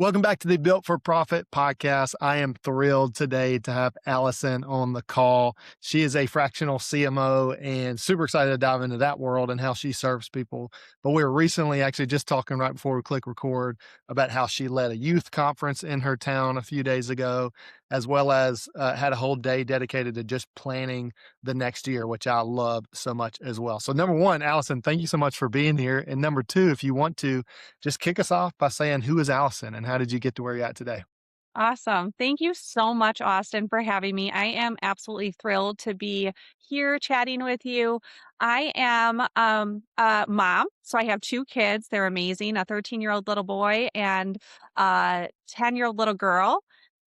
Welcome back to the Built for Profit podcast. I am thrilled today to have Allison on the call. She is a fractional CMO and super excited to dive into that world and how she serves people. But we were recently actually just talking right before we click record about how she led a youth conference in her town a few days ago, as well as had a whole day dedicated to just planning the next year, which I love so much as well. So, number one, Allison, thank you so much for being here. And number two, if you want to, just kick us off by saying, who is Allison and how did you get to where you're at today? Awesome. Thank you so much, Austin, for having me. I am absolutely thrilled to be here chatting with you. I am a mom, so I have two kids. They're amazing, a 13-year-old little boy and a 10-year-old little girl.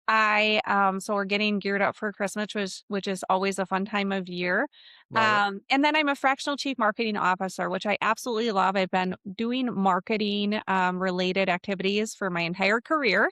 So we're getting geared up for Christmas, which is always a fun time of year. Love it. And then I'm a fractional chief marketing officer, which I absolutely love. I've been doing marketing related activities for my entire career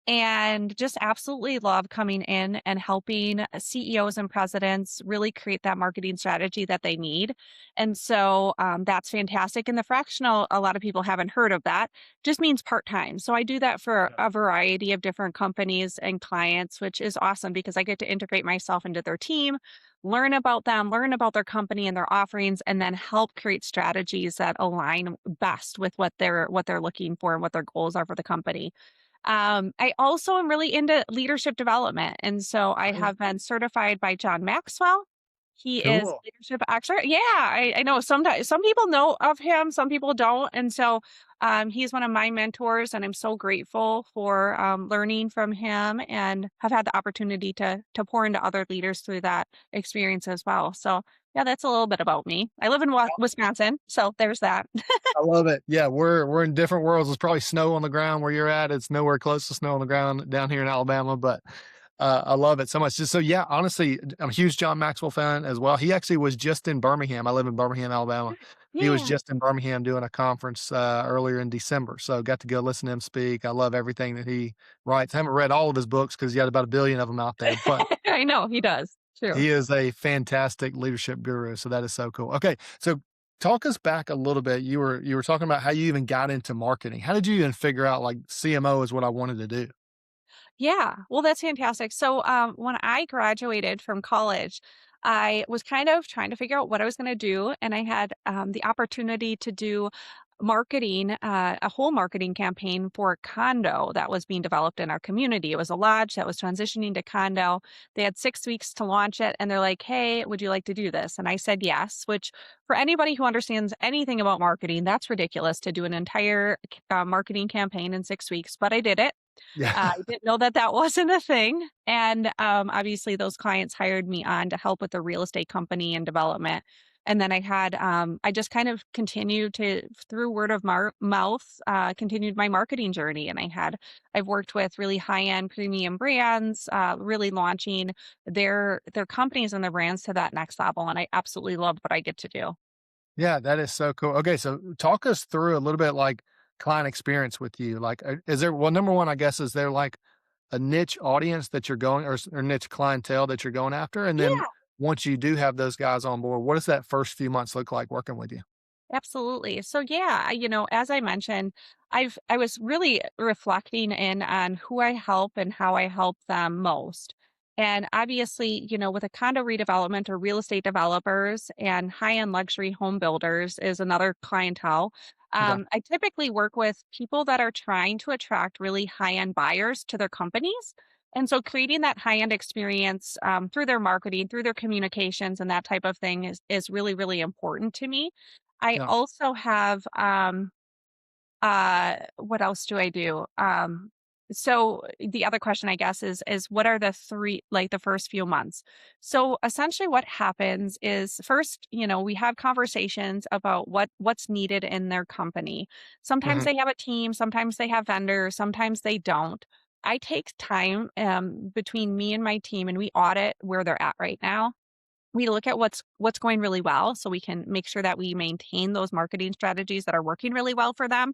and just absolutely love coming in and helping CEOs and presidents really create that marketing strategy that they need. And so that's fantastic. And the fractional, a lot of people haven't heard of that, just means part time. So I do that for Yeah. a variety of different companies and clients, which is awesome because I get to integrate myself into their team, learn about them, learn about their company and their offerings, and then help create strategies that align best with what they're looking for and what their goals are for the company. I also am really into leadership development. And so I Oh, have been certified by John Maxwell. He is cool. a leadership expert. Yeah, I know sometimes some people know of him, some people don't. And so he's one of my mentors, and I'm so grateful for learning from him and have had the opportunity to pour into other leaders through that experience as well. So yeah, that's a little bit about me. I live in Wisconsin, so there's that. I love it. Yeah, we're in different worlds. There's probably snow on the ground where you're at. It's nowhere close to snow on the ground down here in Alabama, but I love it so much. Just so yeah, honestly, I'm a huge John Maxwell fan as well. He actually was just in Birmingham. I live in Birmingham, Alabama. He was Yeah. just in Birmingham doing a conference earlier in December. So got to go listen to him speak. I love everything that he writes. I haven't read all of his books because he had about a billion of them out there, but I know he does. True. he is a fantastic leadership guru, so that is so cool. Okay, so talk us back a little bit. You were talking about how you even got into marketing. How did you even figure out like CMO is what I wanted to do? Yeah, well, that's fantastic. So, when I graduated from college, I was kind of trying to figure out what I was going to do, and I had the opportunity to do marketing, a whole marketing campaign for a condo that was being developed in our community. It was a lodge that was transitioning to condo. They had 6 weeks to launch it, and they're like, "Hey, would you like to do this?" And I said yes. Which, for anybody who understands anything about marketing, that's ridiculous to do an entire marketing campaign in 6 weeks. But I did it. Yeah. I didn't know that that wasn't a thing, and, obviously, those clients hired me on to help with the real estate company and development, and then I just kind of continued to through word of mouth, continued my marketing journey, and I've worked with really high-end premium brands, really launching their companies and their brands to that next level, and I absolutely love what I get to do. Yeah, that is so cool. Okay, so talk us through a little bit like client experience with you. Like, is there, well, number one, I guess, is there like a niche audience that you're going or niche clientele that you're going after? And then Yeah. once you do have those guys on board, what does that first few months look like working with you? Absolutely. So yeah, as I mentioned, I was really reflecting in on who I help and how I help them most. And obviously, with a condo redevelopment or real estate developers and high-end luxury home builders is another clientele. Okay. I typically work with people that are trying to attract really high-end buyers to their companies. And so creating that high-end experience through their marketing, through their communications and that type of thing is really, really important to me. I Yeah. also have, what else do I do? So the other question I guess is what are the first few months? So essentially what happens is first, we have conversations about what's needed in their company. Sometimes Mhm. they have a team, sometimes they have vendors, sometimes they don't. I take time between me and my team and we audit where they're at right now we look at what's going really well so we can make sure that we maintain those marketing strategies that are working really well for them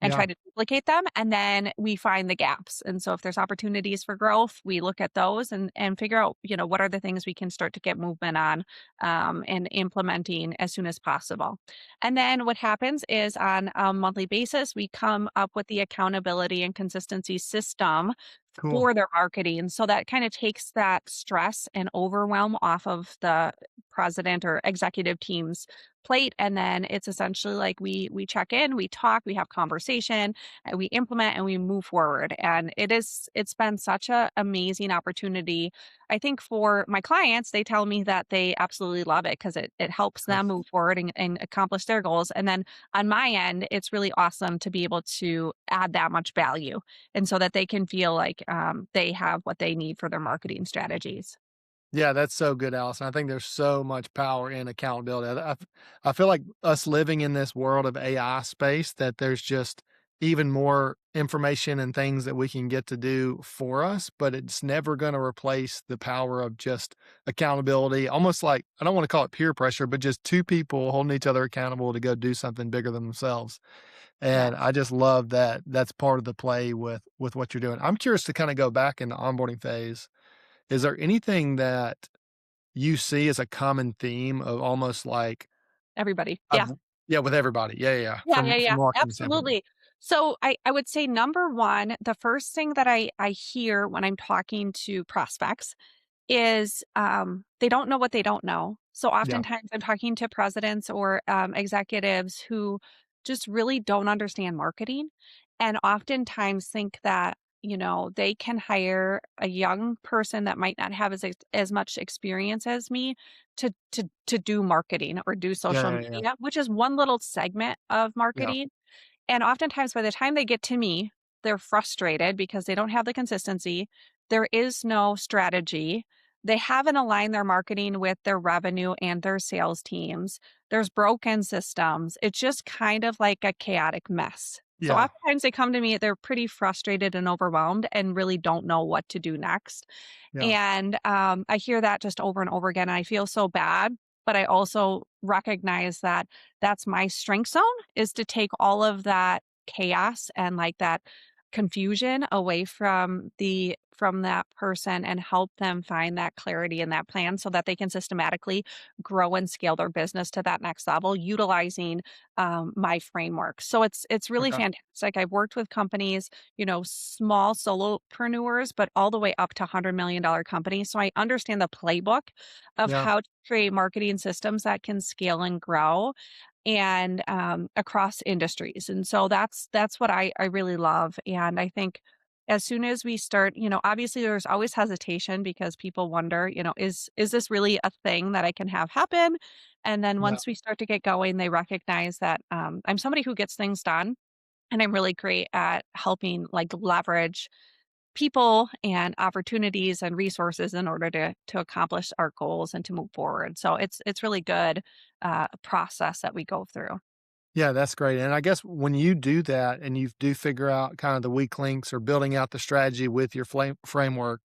and Yeah. try to duplicate them, and then we find the gaps. And so if there's opportunities for growth, we look at those and figure out, what are the things we can start to get movement on, and implementing as soon as possible. And then what happens is on a monthly basis, we come up with the accountability and consistency system Cool. for their marketing. So that kind of takes that stress and overwhelm off of the president or executive team's plate. And then it's essentially like we check in, we talk, we have conversation, and we implement and we move forward. And it's been such a amazing opportunity. I think for my clients, they tell me that they absolutely love it because it helps them move forward and accomplish their goals. And then on my end, it's really awesome to be able to add that much value and so that they can feel like, they have what they need for their marketing strategies. Yeah, that's so good, Allison. I think there's so much power in accountability. I feel like us living in this world of AI space, that there's just even more information and things that we can get to do for us, but it's never going to replace the power of just accountability. Almost like, I don't want to call it peer pressure, but just two people holding each other accountable to go do something bigger than themselves. And Yes, I just love that that's part of the play with what you're doing. I'm curious to kind of go back in the onboarding phase. Is there anything that you see as a common theme of almost like everybody. I've Yeah. yeah, with everybody. Yeah, yeah, yeah, Yeah, yeah, from yeah, a marketing standpoint. absolutely. So I would say number 1, the first thing that I hear when I'm talking to prospects is, they don't know what they don't know. So Yeah, oftentimes I'm talking to presidents or, executives who just really don't understand marketing and oftentimes think that, they can hire a young person that might not have as much experience as me to do marketing or do social yeah, yeah, yeah, media, which is one little segment of yeah, marketing. And oftentimes by the time they get to me, they're frustrated because they don't have the consistency. There is no strategy. They haven't aligned their marketing with their revenue and their sales teams. There's broken systems. It's just kind of like a chaotic mess. So yeah, oftentimes they come to me, they're pretty frustrated and overwhelmed and really don't know what to do next. yeah, And, I hear that just over and over again, and I feel so bad, but I also recognize that that's my strength zone, is to take all of that chaos and, like, that confusion away from that person and help them find that clarity and that plan so that they can systematically grow and scale their business to that next level utilizing, my framework. So it's really okay, fantastic. I've worked with companies, small solopreneurs, but all the way up to $100 million companies. So I understand the playbook of yeah, how to create marketing systems that can scale and grow and across industries. And so that's what I really love. And I think as soon as we start, obviously there's always hesitation because people wonder, is this really a thing that I can have happen? And then yeah, once we start to get going, they recognize that I'm somebody who gets things done and I'm really great at helping like leverage people and opportunities and resources in order to accomplish our goals and to move forward. So it's really good process that we go through. yeah, that's great. And I guess when you do that and you do figure out kind of the weak links or building out the strategy with your framework,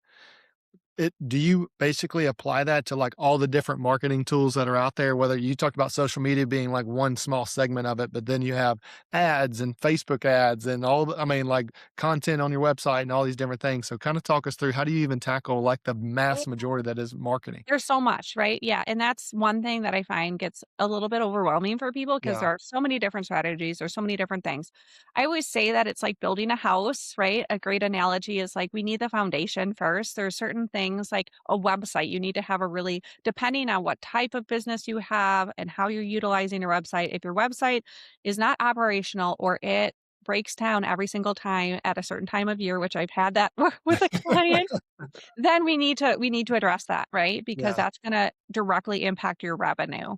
do you basically apply that to, like, all the different marketing tools that are out there? Whether you talked about social media being, like, one small segment of it, but then you have ads and Facebook ads and I mean, like, content on your website and all these different things. So kinda talk us through how do you even tackle, like, the mass majority that is marketing? There's so much, right? Yeah, and that's one thing that I find gets a little bit overwhelming for people because Yeah. there are so many different strategies, there's so many different things. I always say that it's like building a house, right? A great analogy is like we need the foundation first. There's certain things like a website, you need to have a really depending on what type of business you have and how you're utilizing your website. If your website is not operational or it breaks down every single time at a certain time of year, which I've had that with a client, then we need to address that, right? Because Yeah, that's gonna directly impact your revenue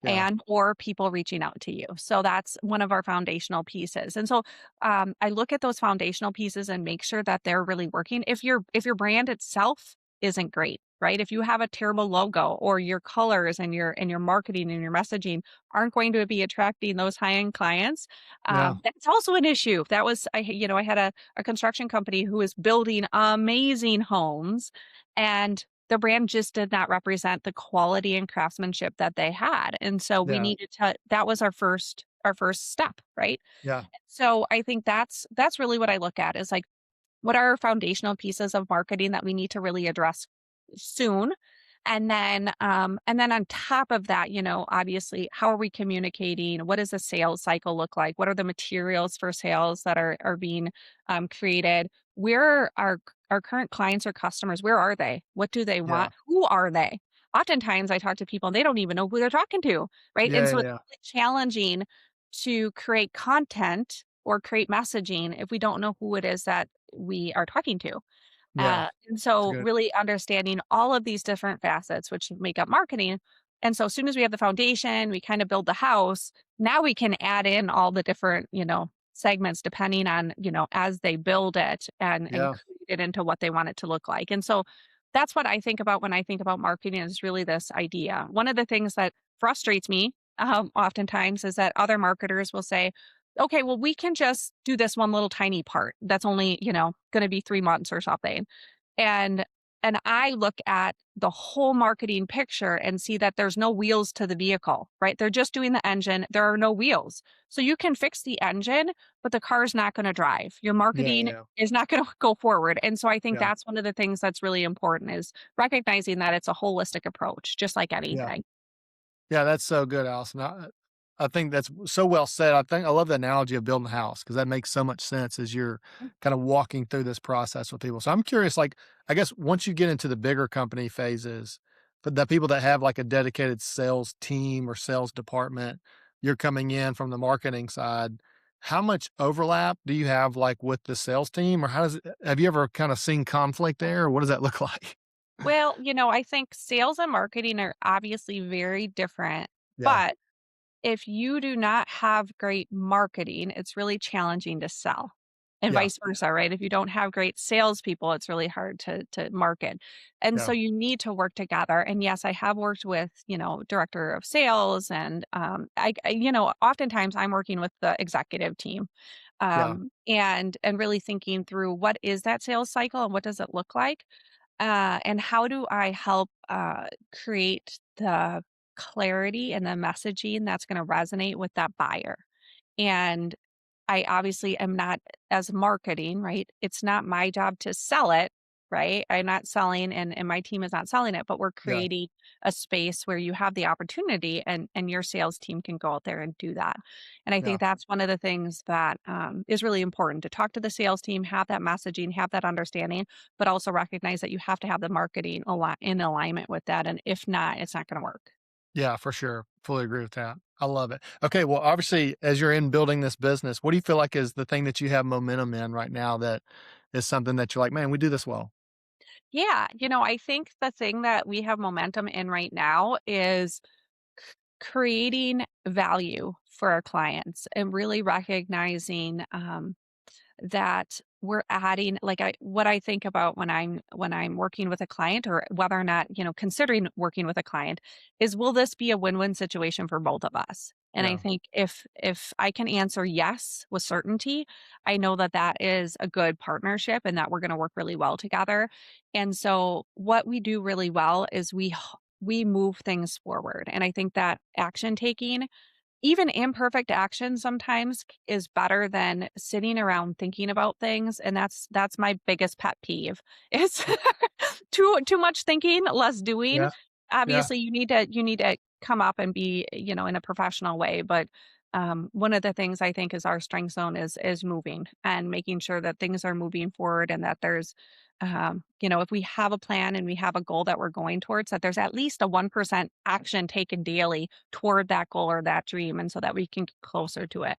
yeah, and or people reaching out to you. So that's one of our foundational pieces. And so I look at those foundational pieces and make sure that they're really working. If your brand itself isn't great, right? If you have a terrible logo or your colors and your marketing and your messaging aren't going to be attracting those high-end clients, yeah, that's also an issue. That was I had a construction company who was building amazing homes and the brand just did not represent the quality and craftsmanship that they had. And so we Yeah. needed to that was our first step, right? Yeah. So I think that's really what I look at is like what are foundational pieces of marketing that we need to really address soon? And then on top of that, obviously, how are we communicating? What does the sales cycle look like? What are the materials for sales that are being created? Where are our current clients or customers? Where are they? What do they Yeah. want? Who are they? Oftentimes, I talk to people and they don't even know who they're talking to, right? And Yeah. so it's Yeah. really challenging to create content or create messaging if we don't know who it is that we are talking to. Yeah. And It's so good. really understanding all of these different facets which make up marketing. And so as soon as we have the foundation, we kind of build the house, now we can add in all the different, segments depending on, as they build it and Yeah. create it into what they want it to look like. And so that's what I think about when I think about marketing is really this idea. One of the things that frustrates me oftentimes is that other marketers will say, okay, well, we can just do this one little tiny part that's only, going to be 3 months or something. And and I look at the whole marketing picture and see that there's no wheels to the vehicle, right? They're just doing the engine. There are no wheels. So you can fix the engine, but the car's not going to drive. Your Yeah. marketing Yeah. is not going to go forward. And so I think Yeah. that's one of the things that's really important is recognizing that it's a holistic approach, just like Yeah. anything. Yeah, that's so good, Allison. I think that's so well said. I think I love the analogy of building a house because that makes so much sense as you're kind of walking through this process with people. So I'm curious, like, I guess once you get into the bigger company phases, the people that have like a dedicated sales team or sales department, you're coming in from the marketing side. How much overlap do you have like with the sales team, or how does it, have you ever kind of seen conflict there, or what does that look like? Well, I think sales and marketing are obviously very different, Yeah, but if you do not have great marketing, it's really challenging to sell, and yeah, vice versa, right? If you don't have great salespeople, it's really hard to market. And yeah, so you need to work together. And yes, I have worked with, director of sales, and oftentimes I'm working with the executive team, yeah, and really thinking through what is that sales cycle and what does it look like, and how do I help create the clarity and the messaging that's going to resonate with that buyer? And I obviously am not as marketing, right? It's not my job to sell it, right? I'm not selling and my team is not selling it, but we're yeah, creating a space where you have the opportunity and your sales team can go out there and do that. And I yeah. think that's one of the things that is really important to talk to the sales team, have that messaging, have that understanding, but also recognize that you have to have the marketing in alignment with that. And if not, it's not going to work. Yeah, for sure. Fully agree with that. I love it. Okay, well, obviously, as you're in building this business, what do you feel like is the thing that you have momentum in right now that is something that you're like, man, we do this well? Yeah, I think the thing that we have momentum in right now is creating value for our clients and really recognizing that we're adding like what I think about when I'm working with a client or whether or not, considering working with a client is will this be a win-win situation for both of us? And I Yeah, think if I can answer yes with certainty, I know that that is a good partnership and that we're going to work really well together. And so what we do really well is we move things forward. And I think that action taking, even imperfect action sometimes is better than sitting around thinking about things, and that's my biggest pet peeve. It's too much thinking, less doing. yeah, yeah, Obviously, you need to come up and be, in a professional way, but one of the things I think is our strength zone is moving and making sure that things are moving forward and that there's if we have a plan and we have a goal that we're going towards, that there's at least a 1% action taken daily toward that goal or that dream, and so that we can get closer to it.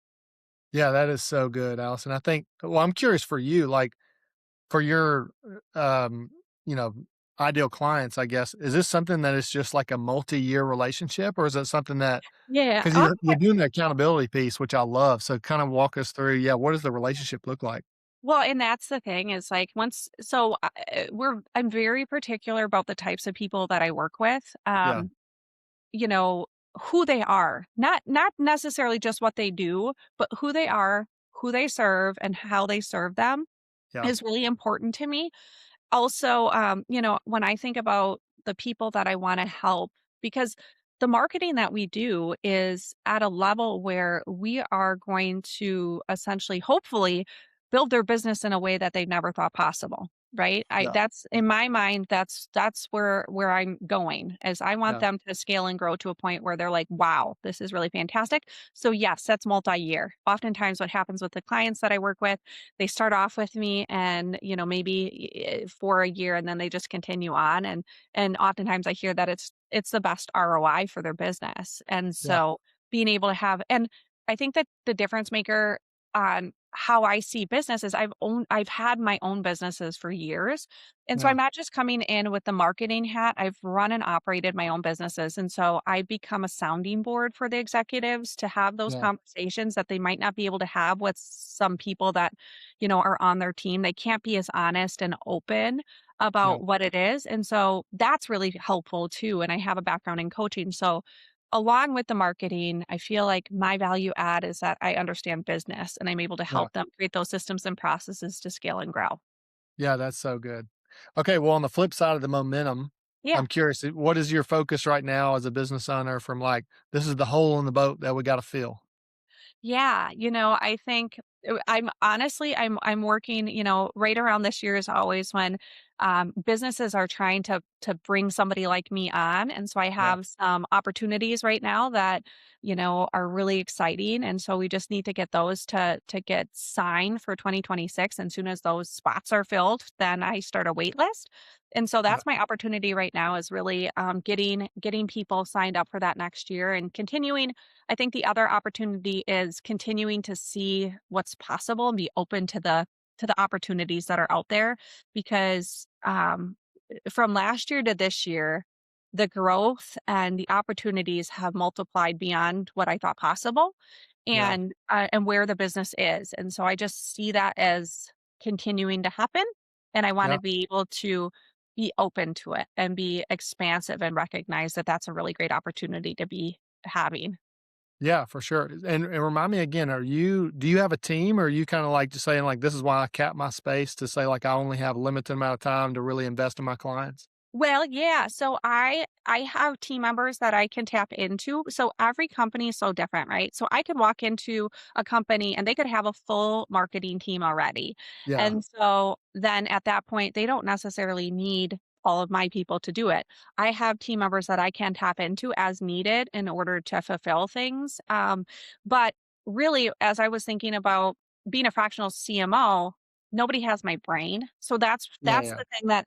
yeah. That is so good, Allison. I think. Well, I'm curious for you, like for your, you know, ideal clients. I guess is this something that is just like a multi-year relationship, or is it something that Yeah. because you're doing the accountability piece, which I love. So kind of walk us through. Yeah, what does the relationship look like? Well, and that's the thing is like I'm very particular about the types of people that I work with. Yeah, You know, who they are, not necessarily just what they do, but who they are, who they serve, and how they serve them yeah, is really important to me. also, when I think about the people that I want to help, because the marketing that we do is at a level where we are going to essentially, hopefully, build their business in a way that they've never thought possible. Right. Yeah. That's in my mind, that's where I'm going, as I want Yeah. them to scale and grow to a point where they're like, wow, this is really fantastic. So yes, that's multi-year. Oftentimes what happens with the clients that I work with, they start off with me and, maybe for a year, and then they just continue on. And oftentimes I hear that it's the best ROI for their business. And Yeah. so being able to have, and I think that the difference maker on how I see business is I've had my own businesses for years. And so Yeah. I'm not just coming in with the marketing hat. I've run and operated my own businesses. And so I become a sounding board for the executives to have those Yeah. conversations that they might not be able to have with some people that, are on their team. They can't be as honest and open Yeah. about what it is. And so that's really helpful too. And I have a background in coaching. So along with the marketing, I feel like my value add is that I understand business and I'm able to Yeah. help them create those systems and processes to scale and grow. Yeah, that's so good. Okay, well, on the flip side of the momentum, Yeah. I'm curious, what is your focus right now as a business owner from like, this is the hole in the boat that we got to fill? Yeah, I think I'm honestly I'm working, right around this year is always when businesses are trying to bring somebody like me on, and so I Yeah. have some opportunities right now that are really exciting, and so we just need to get those to get signed for 2026. And soon as those spots are filled, then I start a wait list. And so Yeah. that's my opportunity right now, is really getting people signed up for that next year and continuing. I think the other opportunity is continuing to see what's possible and be open to the opportunities that are out there, because from last year to this year, the growth and the opportunities have multiplied beyond what I thought possible, Yeah. and where the business is. And so I just see that as continuing to happen, and I want Yeah. to be able to be open to it and be expansive and recognize that that's a really great opportunity to be having. Yeah, for sure. And remind me again, do you have a team or are you kind of like just saying like, this is why I cap my space to say like, I only have a limited amount of time to really invest in my clients? Well, yeah. So I have team members that I can tap into. So every company is so different, right? So I could walk into a company and they could have a full marketing team already. Yeah. And so then at that point, they don't necessarily need all of my people to do it. I have team members that I can tap into as needed in order to fulfill things. But really, as I was thinking about being a fractional CMO, nobody has my brain. So that's Yeah. that's Yeah. the thing that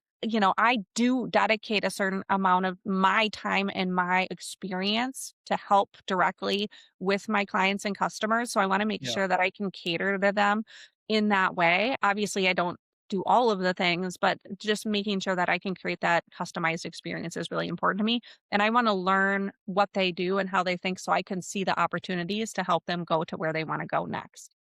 I do dedicate a certain amount of my time and my experience to help directly with my clients and customers. So I want to make Yeah. sure that I can cater to them in that way. Obviously, I don't do all of the things, but just making sure that I can create that customized experience is really important to me. And I want to learn what they do and how they think so I can see the opportunities to help them go to where they want to go next.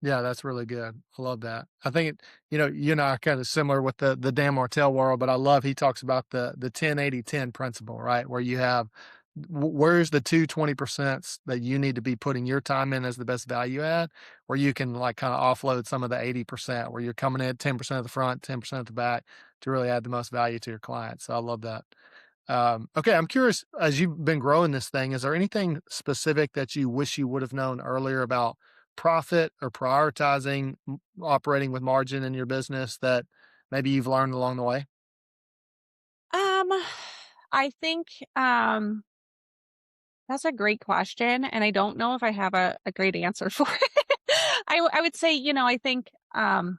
Yeah, that's really good. I love that. I think you and I are kind of similar with the Dan Martell world, but I love he talks about the 10-80-10 principle, right? Where you have where's the 20% that you need to be putting your time in as the best value add, where you can like kind of offload some of the 80% where you're coming in 10% at the front, 10% at the back to really add the most value to your client. So I love that. Okay, I'm curious, as you've been growing this thing, is there anything specific that you wish you would have known earlier about profit or prioritizing operating with margin in your business that maybe you've learned along the way? Um, I think that's a great question, and I don't know if I have a great answer for it. I would say, I think, the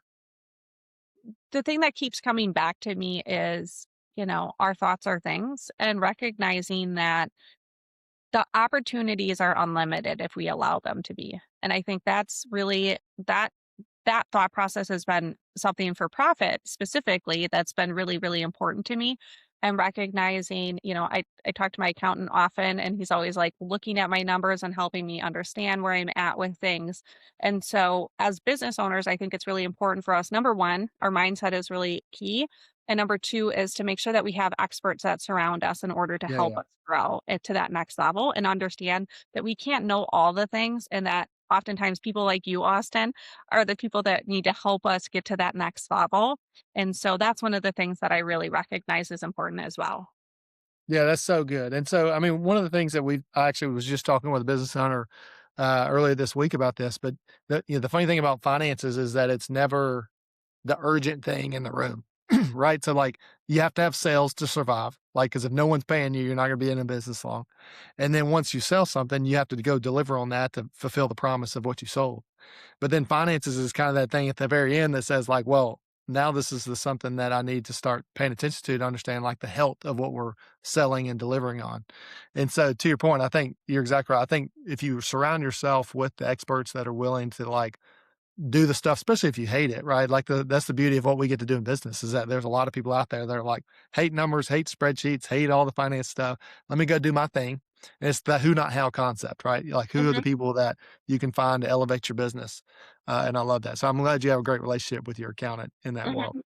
thing that keeps coming back to me is, our thoughts are things, and recognizing that the opportunities are unlimited if we allow them to be. And I think that's really that thought process has been something for profit specifically that's been really, really important to me. And recognizing, I talk to my accountant often, and he's always like looking at my numbers and helping me understand where I'm at with things. And so, as business owners, I think it's really important for us. Number one, our mindset is really key. And number two is to make sure that we have experts that surround us in order to Yeah, help yeah. us grow it to that next level and understand that we can't know all the things, and that oftentimes people like you, Austin, are the people that need to help us get to that next level. And so that's one of the things that I really recognize is important as well. Yeah, that's so good. And so, I mean, one of the things that I actually was just talking with a business owner earlier this week about this, but the funny thing about finances is that it's never the urgent thing in the room, right? So, like, you have to have sales to survive, like, because if no one's paying you, you're not going to be in a business long. And then once you sell something, you have to go deliver on that to fulfill the promise of what you sold. But then finances is kind of that thing at the very end that says like, well, now this is the something that I need to start paying attention to understand like the health of what we're selling and delivering on. And so to your point, I think you're exactly right. I think if you surround yourself with the experts that are willing to like do the stuff, especially if you hate it, right? Like that's the beauty of what we get to do in business is that there's a lot of people out there that are like hate numbers, hate spreadsheets, hate all the finance stuff. Let me go do my thing. And it's the who not how concept, right? Like who are the Mhm, people that you can find to elevate your business? And I love that. So I'm glad you have a great relationship with your accountant in that world. mhm.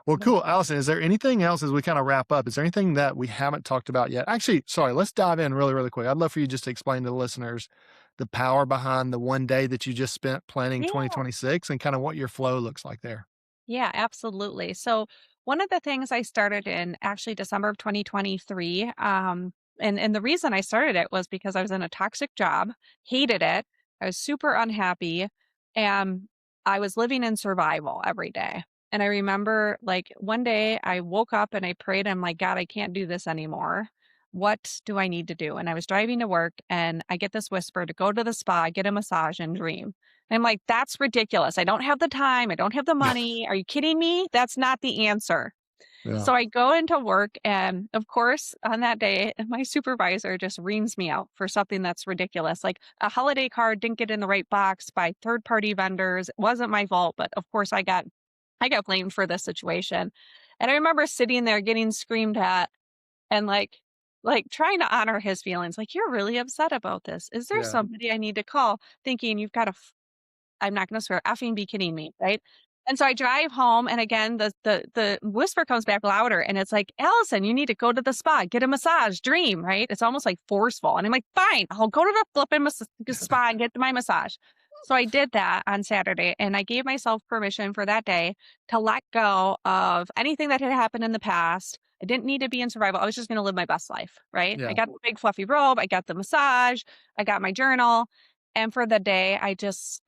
Well, Yeah. cool. Allison, is there anything else as we kind of wrap up? Is there anything that we haven't talked about yet? Actually, sorry, let's dive in really, really quick. I'd love for you just to explain to the listeners the power behind the one day that you just spent planning Yeah. 2026 and kind of what your flow looks like there. Yeah, absolutely. So one of the things I started in actually December of 2023, and the reason I started it was because I was in a toxic job, hated it, I was super unhappy, and I was living in survival every day. And I remember like one day I woke up and I prayed, I'm like, God, I can't do this anymore. What do I need to do? And I was driving to work and I get this whisper to go to the spa, get a massage and dream. I'm like, "That's ridiculous. I don't have the time. I don't have the money. Are you kidding me? That's not the answer." Yeah. So I go into work and of course, on that day, my supervisor just reams me out for something that's ridiculous. Like a holiday card didn't get in the right box by third-party vendors. It wasn't my fault, but of course I got blamed for this situation. And I remember sitting there getting screamed at and like trying to honor his feelings. Like, "You're really upset about this. Is there Yeah. somebody I need to call?" Thinking you've got to I'm not gonna swear, effing be kidding me, right? And so I drive home and again, the whisper comes back louder and it's like, "Allison, you need to go to the spa, get a massage, dream," right? It's almost like forceful. And I'm like, "Fine, I'll go to the flipping spa and get my massage." So I did that on Saturday and I gave myself permission for that day to let go of anything that had happened in the past. I didn't need to be in survival. I was just gonna live my best life, right? I Yeah. got the big fluffy robe, I got the massage, I got my journal. And for the day, I just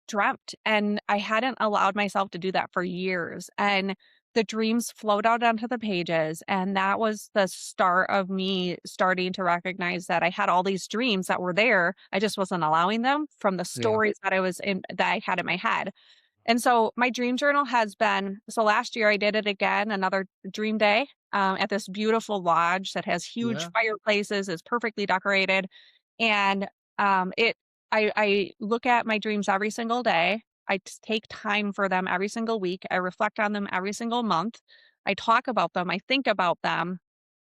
dreamt, and I hadn't allowed myself to do that for years, and the dreams flowed out onto the pages, and that was the start of me starting to recognize that I had all these dreams that were there, I just wasn't allowing them from the Yeah. stories that I had in my head. And so my dream journal has been so last year I did it again, another dream day, at this beautiful lodge that has huge Yeah. fireplaces, is perfectly decorated, and, it I look at my dreams every single day. Take time for them every single week. I reflect on them every single month. I talk about them. I think about them.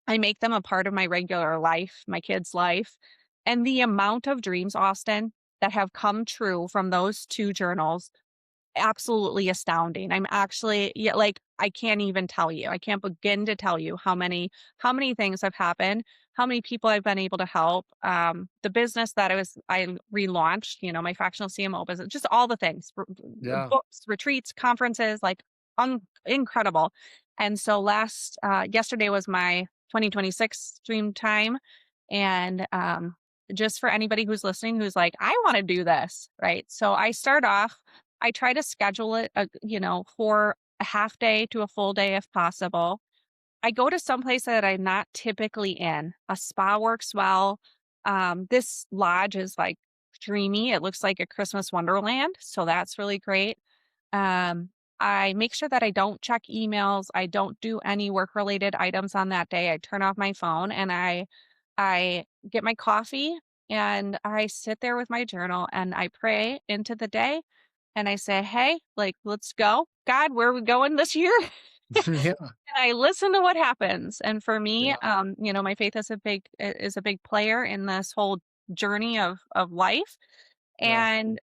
I make them a part of my regular life, my kid's life. And the amount of dreams, Austin, that have come true from those 2 journals absolutely astounding. I'm actually yeah, like, I can't even tell you. I can't begin to tell you how many things have happened, how many people I've been able to help. The business that I relaunched, my fractional CMO business, just all the things, Yeah. books, retreats, conferences, like incredible. And so yesterday was my 2026 dream time, and just for anybody who's listening who's like, I want to do this, right? So I try to schedule it, for a half day to a full day if possible. I go to some place that I'm not typically in. A spa works well. This lodge is like dreamy. It looks like a Christmas wonderland, so that's really great. Um, I make sure that I don't check emails. I don't do any work related items on that day. I turn off my phone and I get my coffee and I sit there with my journal and I pray into the day and I say, "Hey, like, let's go. God, where are we going this year?" Yeah. And I listen to what happens. And for me, Yeah. my faith is a big player in this whole journey of life. Yeah. And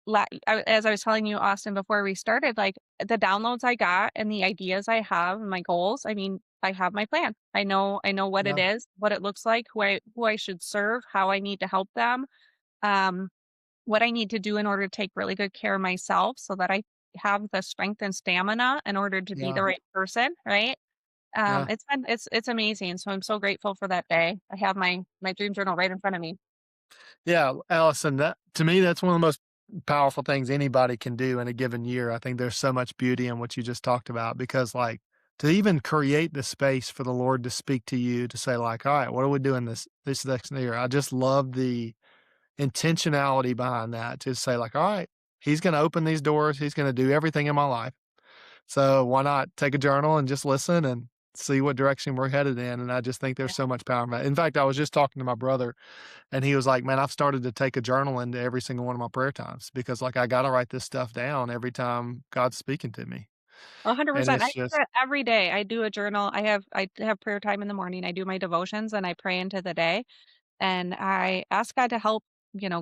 as I was telling you, Austin, before we started, like the downloads I got and the ideas I have and my goals. I mean, I have my plan. I know what it Yeah. is, what it looks like, who I should serve, how I need to help them. Um, what I need to do in order to take really good care of myself so that I have the strength and stamina in order to be Yeah. the right person, right? Yeah. It's amazing. So I'm so grateful for that day. I have my dream journal right in front of me. Yeah, Allison, that to me, that's one of the most powerful things anybody can do in a given year. I think there's so much beauty in what you just talked about because, like, to even create the space for the Lord to speak to you to say, like, all right, what are we doing this next year? I just love the intentionality behind that to say, like, all right, He's going to open these doors. He's going to do everything in my life. So why not take a journal and just listen and see what direction we're headed in? And I just think there's so much power in that. In fact, I was just talking to my brother and he was like, "Man, I've started to take a journal into every single one of my prayer times because, like, I gotta write this stuff down every time God's speaking to me." And 100%. I it's do just that every day. I do a journal. I have prayer time in the morning. I do my devotions and I pray into the day. And I ask God to help,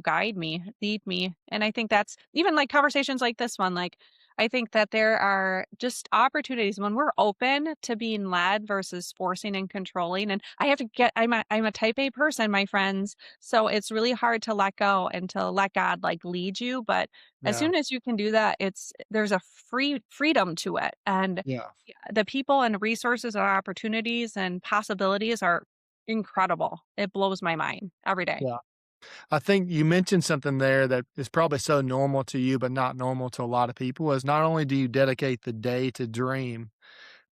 guide me, lead me. And I think that's even like conversations like this one, like I think that there are just opportunities when we're open to being led versus forcing and controlling. And I have to get I'm a type A person, my friends. So it's really hard to let go and to let God like lead you. But as yeah, soon as you can do that, there's a freedom to it. And yeah, yeah, the people and resources and opportunities and possibilities are incredible. It blows my mind every day. yeah. I think you mentioned something there that is probably so normal to you, but not normal to a lot of people is not only do you dedicate the day to dream,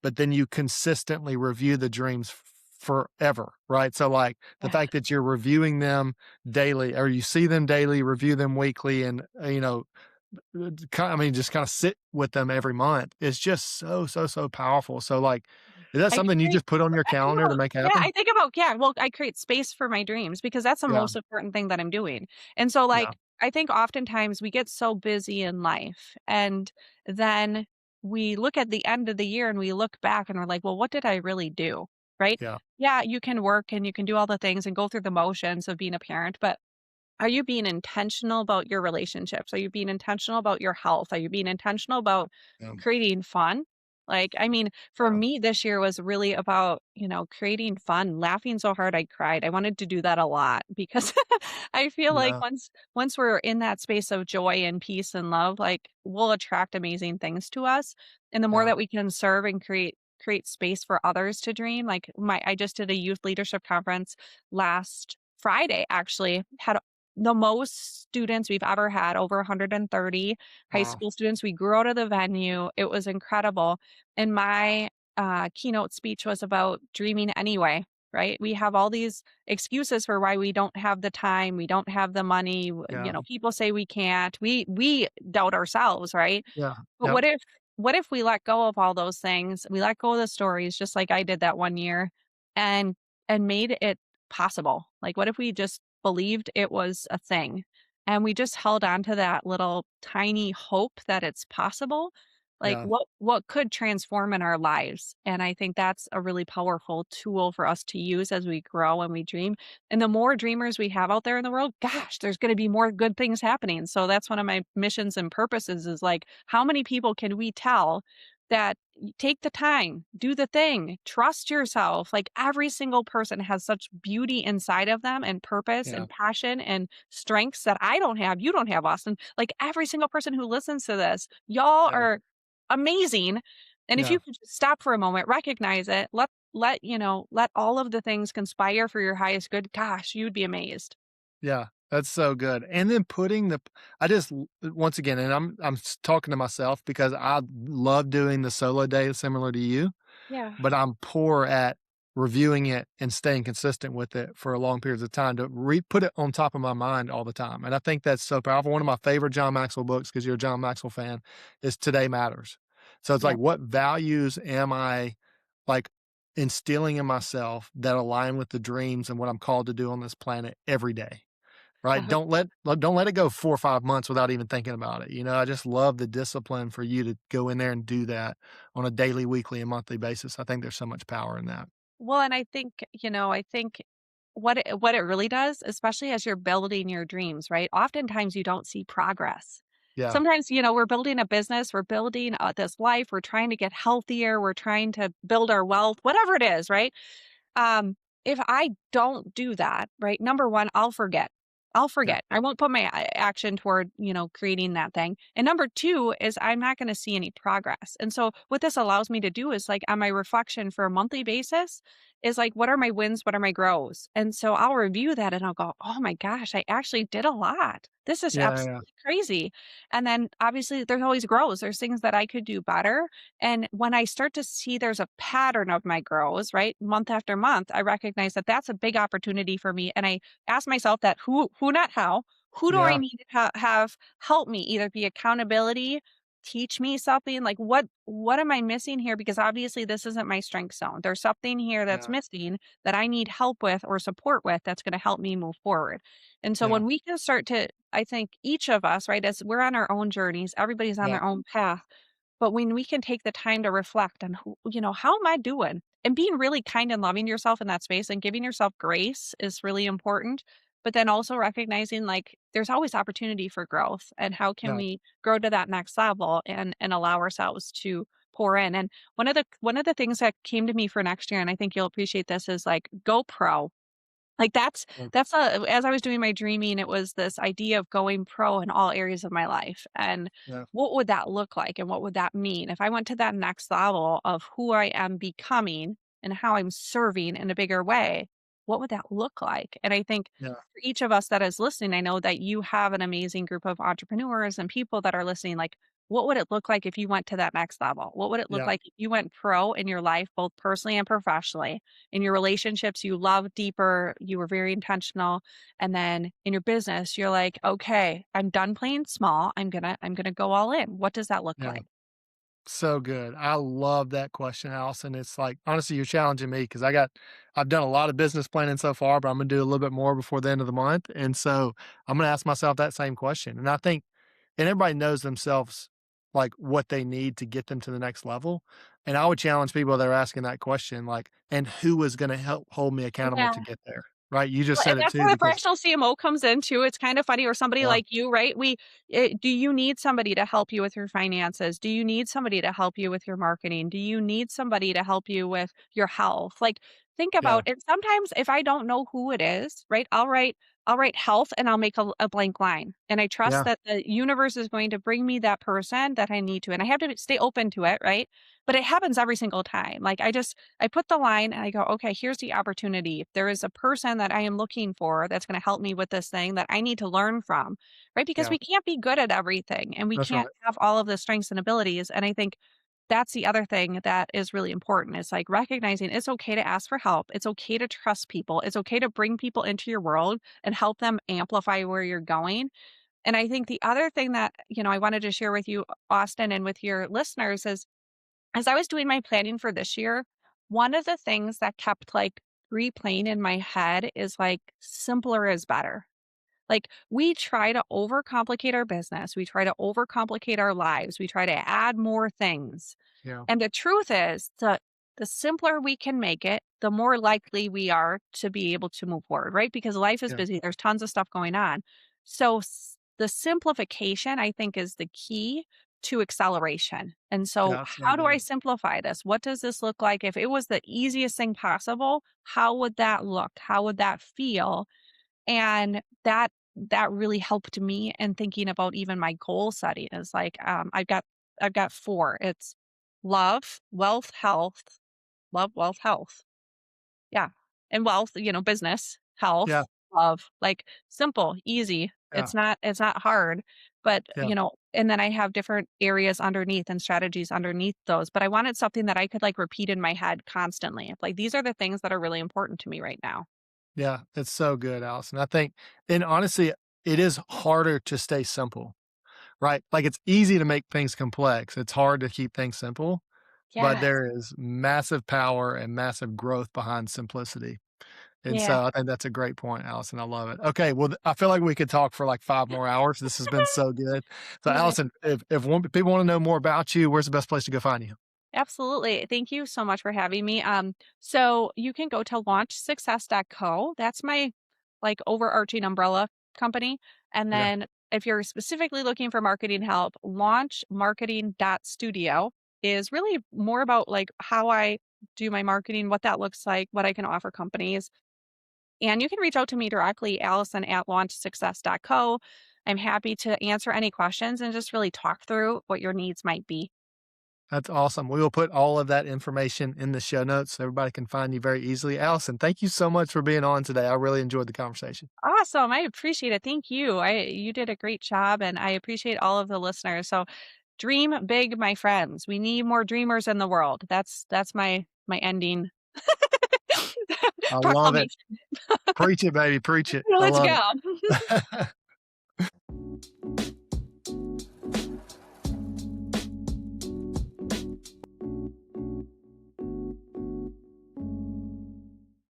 but then you consistently review the dreams forever, right? So, like, the Yeah. fact that you're reviewing them daily or you see them daily, review them weekly, and, I mean, just kinda sit with them every month. It's just so, so, so powerful. So, like, is that I something you create just put on your I think calendar to about make yeah, happen? I think about yeah, well, I create space for my dreams because that's the Yeah, most important thing that I'm doing. And so, yeah, like, I think oftentimes we get so busy in life and then we look at the end of the year and we look back and we're like, "Well, what did I really do?" Right? yeah, Yeah, you can work and you can do all the things and go through the motions of being a parent, but are you being intentional about your relationships? Are you being intentional about your health? Are you being intentional about yeah, creating fun? Like, I mean, for yeah, me, this year was really about, creating fun, laughing so hard I cried. I wanted to do that a lot because I feel like yeah, once we're in that space of joy and peace and love, like we'll attract amazing things to us. And the more yeah, that we can serve and create space for others to dream. Like I just did a youth leadership conference last Friday, actually, had the most students we've ever had, over 130 high wow, school students. We grew out of the venue. It was incredible. And my keynote speech was about dreaming anyway, right? We have all these excuses for why we don't have the time, we don't have the money. yeah, People say we can't. We doubt ourselves, right? yeah, But yep, what if we let go of all those things? We let go of the stories just like I did that one year and made it possible. Like what if we just believed it was a thing and we just held on to that little tiny hope that it's possible? Like yeah, what could transform in our lives? And I think that's a really powerful tool for us to use as we grow and we dream. And the more dreamers we have out there in the world, gosh, there's going to be more good things happening. So that's one of my missions and purposes is like, how many people can we tell that take the time, do the thing, trust yourself? Like every single person has such beauty inside of them and purpose yeah, and passion and strengths that I don't have. You don't have, Austin. Like every single person who listens to this, y'all yeah, are amazing. And if yeah. you could just stop for a moment, recognize it, let all of the things conspire for your highest good, gosh, you'd be amazed. Yeah, that's so good, and then putting the I just once again, and I'm talking to myself because I love doing the solo days similar to you, Yeah. but I'm poor at reviewing it and staying consistent with it for long periods of time to put it on top of my mind all the time, and I think that's so powerful. One of my favorite John Maxwell books, because 'cause you're a John Maxwell fan, is Today Matters. So it's Yeah. like, what values am I, like, instilling in myself that align with the dreams and what I'm called to do on this planet every day? Right? Don't let it go 4 or 5 months without even thinking about it, I just love the discipline for you to go in there and do that on a daily, weekly, and monthly basis. I think there's so much power in that. Well, and I think what it really does, especially as you're building your dreams, right? Oftentimes you don't see progress. Yeah, Sometimes, we're building a business, we're building this life, we're trying to get healthier, we're trying to build our wealth, whatever it is, right? Um, if I don't do that, right? Number one, I'll forget. I'll Yeah. forget. I won't put my action toward, creating that thing. And number 2 is I'm not going to see any progress. And so what this allows me to do is like on my reflection for a monthly basis is like, what are my wins? What are my grows? And so I'll review that and I'll go, oh my gosh, I actually did a lot. This is Yeah. Yeah. absolutely crazy. And then obviously there's always grows. There's things that I could do better. And when I start to see there's a pattern of my grows, right, month after month, I recognize that that's a big opportunity for me. And I ask myself that who, not how, who do I Yeah. need to have help me either be accountability, teach me something like what am I missing here? Because obviously this isn't my strength zone. There's something here that's Yeah. missing that I need help with or support with that's going to help me move forward. And so Yeah. when we can start to, I think each of us, right, as we're on our own journeys, everybody's on Yeah. their own path, but when we can take the time to reflect on how am I doing? And being really kind and loving yourself in that space and giving yourself grace is really important. But then also recognizing like there's always opportunity for growth and how can Yeah. we grow to that next level and allow ourselves to pour in. And one of the things that came to me for next year, and I think you'll appreciate this, is like go pro. Like, Yeah. as I was doing my dreaming, it was this idea of going pro in all areas of my life, and Yeah. what would that look like, and what would that mean? If I went to that next level of who I am becoming and how I'm serving in a bigger way, what would that look like? And I think Yeah. for each of us that is listening, I know that you have an amazing group of entrepreneurs and people that are listening, like, what would it look like if you went to that next level? What would it look Yeah. like if you went pro in your life, both personally and professionally? In your relationships, you love deeper, you were very intentional. And then in your business, you're like, okay, I'm done playing small. I'm gonna go all in. What does that look Yeah. like? So good. I love that question, Allison. It's like, honestly, you're challenging me because I've done a lot of business planning so far, but I'm going to do a little bit more before the end of the month. And so I'm going to ask myself that same question. And I think, and everybody knows themselves like what they need to get them to the next level. And I would challenge people that are asking that question, like, and who is going to help hold me accountable to Yeah. get there? Right. You just Well, said and it that's too, where the because fractional CMO comes in too. It's kind of funny, or somebody yeah, like you, right? Do you need somebody to help you with your finances? Do you need somebody to help you with your marketing? Do you need somebody to help you with your health? Like, think yeah, about it. Sometimes if I don't know who it is, right, I'll write health and I'll make a blank line. And I trust yeah, that the universe is going to bring me that person that I need to. And I have to stay open to it, right? But it happens every single time. Like I put the line and I go, okay, here's the opportunity. If there is a person that I am looking for that's going to help me with this thing that I need to learn from, right? Because yeah. we can't be good at everything and we That's can't right. have all of the strengths and abilities. And I think that's the other thing that is really important. It's like recognizing it's okay to ask for help. It's okay to trust people. It's okay to bring people into your world and help them amplify where you're going. And I think the other thing that, I wanted to share with you, Austin, and with your listeners is as I was doing my planning for this year, one of the things that kept like replaying in my head is like simpler is better. Like we try to overcomplicate our business, we try to overcomplicate our lives, we try to add more things. Yeah, And the truth is, the simpler we can make it, the more likely we are to be able to move forward, right? Because life is yeah, busy. There's tons of stuff going on. So the simplification, I think, is the key to acceleration. And so, yeah. That's so how do I good. simplify this? What does this look like? If it was the easiest thing possible, how would that look? How would that feel? And that really helped me in thinking about even my goal setting is like, I've got 4. It's love, wealth, health, love, wealth, health. Yeah. And wealth, business, Yeah, health, love, like simple, easy. yeah, It's not hard, but yeah. and then I have different areas underneath and strategies underneath those, but I wanted something that I could like repeat in my head constantly. Like these are the things that are really important to me right now. Yeah, it's so good, Allison. I think, and honestly, it is harder to stay simple, right? Like it's easy to make things complex. It's hard to keep things simple, but Yes. there is massive power and massive growth behind simplicity. And Yeah. so I think that's a great point, Allison. I love it. Okay, well, I feel like we could talk for like 5 more hours. This has been so good. So, Yeah. Allison, if people want to know more about you, where's the best place to go find you? Absolutely. Thank you so much for having me. So you can go to launchsuccess.co. That's my like overarching umbrella company. And Okay, then if you're specifically looking for marketing help, launchmarketing.studio is really more about like how I do my marketing, what that looks like, what I can offer companies. And you can reach out to me directly, Allison at launchsuccess.co. I'm happy to answer any questions and just really talk through what your needs might be. That's awesome. We will put all of that information in the show notes so everybody can find you very easily. Allison, thank you so much for being on today. I really enjoyed the conversation. Awesome. I appreciate it. Thank you. You did a great job and I appreciate all of the listeners. So dream big, my friends. We need more dreamers in the world. That's my ending I love it. proclamation. Preach it, baby. Preach it. I Let's love go. it.